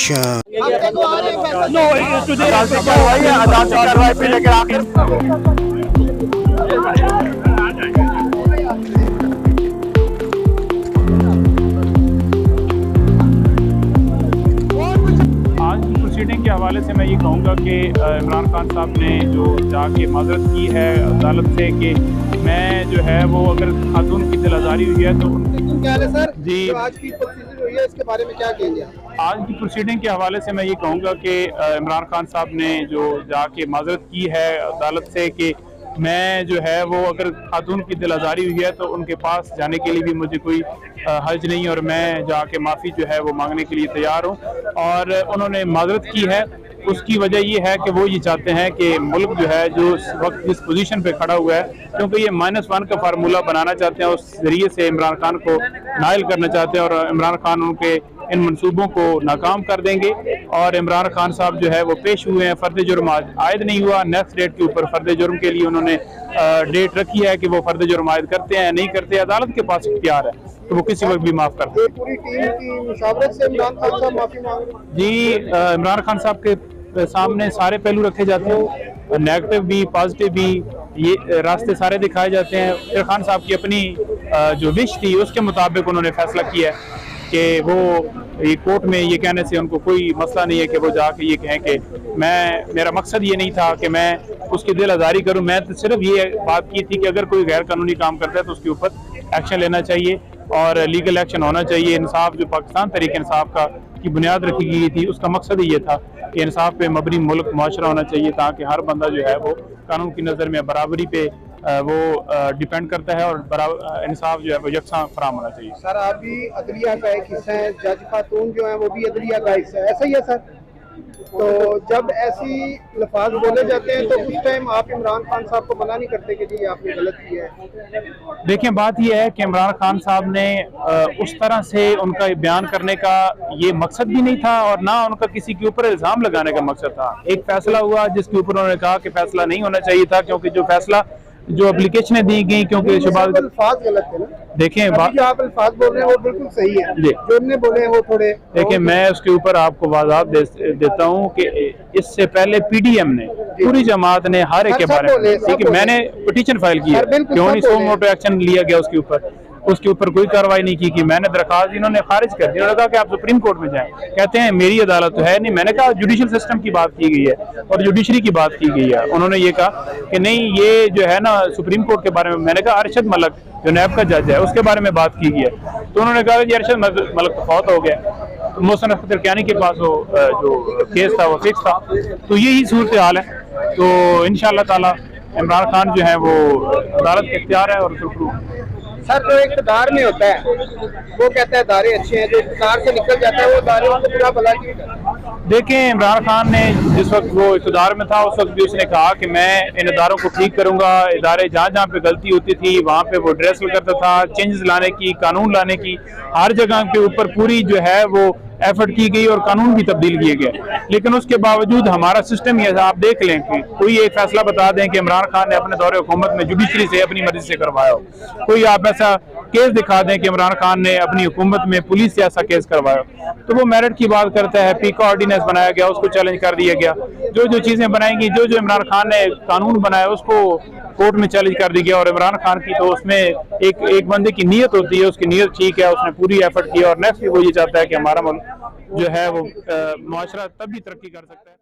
Action. आज की proceeding के हवाले से मैं ये कहूँगा कि इमरान खान साहब ने जो जाके माजरत की है अदालत से कि मैं जो है वो अगर खातून की दिल आज़ारी हुई है तो क्या है सर जी जो आज की प्रोसीजर हुई है इसके बारे में क्या कहेंगे? आज की प्रोसीडिंग के हवाले से मैं ये कहूँगा कि इमरान खान साहब ने जो जाके माजरत की है अदालत से कि मैं जो है वो अगर खातून की दिल आज़ारी हुई है तो उनके पास जाने के लिए भी मुझे कोई हर्ज नहीं और मैं जाके माफ़ी जो है वो मांगने के लिए तैयार हूँ। और उन्होंने माजरत की है, उसकी वजह ये है कि वो ये चाहते हैं कि मुल्क जो है जो इस वक्त जिस पोजीशन पे खड़ा हुआ है, क्योंकि ये -1 का फार्मूला बनाना चाहते हैं, उस जरिए से इमरान खान को नाइल करना चाहते हैं और इमरान खान उनके इन मंसूबों को नाकाम कर देंगे। और इमरान खान साहब जो है वो पेश हुए हैं, फर्द जुर्म आयद नहीं हुआ, नेक्स्ट डेट के ऊपर फर्द जुर्म के लिए उन्होंने डेट रखी है कि वो फर्द जुर्म आयद करते हैं नहीं करते, अदालत के पास इख्तियार है तो वो किसी वक्त भी माफ़ करते हैं। पूरी टीम की मुशावरत से इमरान खान साहब माफी मांग रहे हैं। जी, इमरान खान साहब के सामने सारे पहलू रखे जाते हैं, नेगेटिव भी पॉजिटिव भी, ये रास्ते सारे दिखाए जाते हैं। इमरान खान साहब की अपनी जो विश थी उसके मुताबिक उन्होंने फैसला किया है कि वो ये कोर्ट में ये कहने से उनको कोई मसला नहीं है कि वो जाके ये कहें कि मेरा मकसद ये नहीं था कि मैं उसकी दिल आज़ारी करूं, मैं तो सिर्फ ये बात की थी कि अगर कोई गैर कानूनी काम करता है तो उसके ऊपर एक्शन लेना चाहिए और लीगल एक्शन होना चाहिए। इंसाफ जो पाकिस्तान तरीके इंसाफ का की बुनियाद रखी गई थी उसका मकसद ही ये था कि इंसाफ पे मबनी मुल्क मुआशरा होना चाहिए ताकि हर बंदा जो है वो कानून की नज़र में बराबरी पे वो डिपेंड करता है और इंसाफ जो है वो यकसा फराम होना चाहिए। सर आप भी अदलिया का एक हिस्सा है, जज खातून जो है वो भी अदलिया का हिस्सा है, ऐसा ही है सर? तो जब ऐसी लफाज बोले जाते हैं तो उस टाइम आप इमरान खान साहब को मना नहीं करते कि जी आपने गलत किया है? देखिए, बात यह है कि इमरान खान साहब ने उस तरह से उनका बयान करने का ये मकसद भी नहीं था और ना उनका किसी के ऊपर इल्ज़ाम लगाने का मकसद था। एक फैसला हुआ जिसके ऊपर उन्होंने कहा कि फैसला नहीं होना चाहिए था, क्योंकि जो फैसला जो एप्लीकेशनें दी गई क्योंकि शबाज अल्फाज गलत थे ना। देखें जो आप अल्फाज बोल रहे हैं वो बिल्कुल सही है, जो इनने बोले हैं वो थोड़े। देखिए, मैं उसके ऊपर आपको वजाहत देता हूँ कि इससे पहले पीडीएम ने पूरी जमात ने हर एक के बारे में, ठीक है, मैंने पिटीशन फाइल की है, क्यों नहीं सो मोटो एक्शन लिया गया उसके ऊपर कोई कार्रवाई नहीं की मैंने दरखास्त इन्होंने खारिज कर दी। उन्होंने कहा कि आप सुप्रीम कोर्ट में जाएं, कहते हैं मेरी अदालत तो है नहीं। मैंने कहा जुडिशल सिस्टम की बात की गई है और जुडिशरी की बात की गई है। उन्होंने ये कहा कि नहीं ये जो है ना सुप्रीम कोर्ट के बारे में। मैंने कहा अरशद मलिक जो नैब का जज है उसके बारे में बात की गई है, तो उन्होंने कहा कि अरशद मलिक तो फौत हो गया, मोहसिन अख्तर कियानी के पास वो जो केस था वो फिक्स था। तो यही सूरत हाल है। तो इंशाअल्लाह ताला इमरान खान जो है वो अदालत के इख्तियार है और सर जो इक़्तिदार में होता है वो कहता है दारे अच्छे हैं, जो इक़्तिदार से निकल जाता है वो दारे को बुरा भला क्यों करता है? देखें, इमरान खान ने जिस वक्त वो इक़्तिदार में था उस वक्त भी उसने कहा कि मैं इन इदारों को ठीक करूंगा। इदारे जहाँ जहाँ पे गलती होती थी वहाँ पे वो ड्रेसल करता था, चेंजेस लाने की, कानून लाने की, हर जगह के ऊपर पूरी जो है वो एफर्ट की गई और कानून भी तब्दील किए गए। लेकिन उसके बावजूद हमारा सिस्टम ये आप देख लें कि कोई एक फैसला बता दें कि इमरान खान ने अपने दौरे हुकूमत में जुडिशरी से अपनी मर्जी से करवाया हो, कोई आप ऐसा केस दिखा दें कि इमरान खान ने अपनी हुकूमत में पुलिस से ऐसा केस करवाया, तो वो मेरिट की बात करता है। पीका ऑर्डिनेंस बनाया गया, उसको चैलेंज कर दिया गया। जो चीजें बनाएंगी, जो इमरान खान ने कानून बनाया उसको कोर्ट में चैलेंज कर दी गया। और इमरान खान की तो उसमें एक बंदे की नीयत होती है, उसकी नीयत ठीक है, उसने पूरी एफर्ट की और नेक्स्ट वो ये चाहता है कि हमारा मुल्क जो है वो मुआशरा तब भी तरक्की कर सकता है।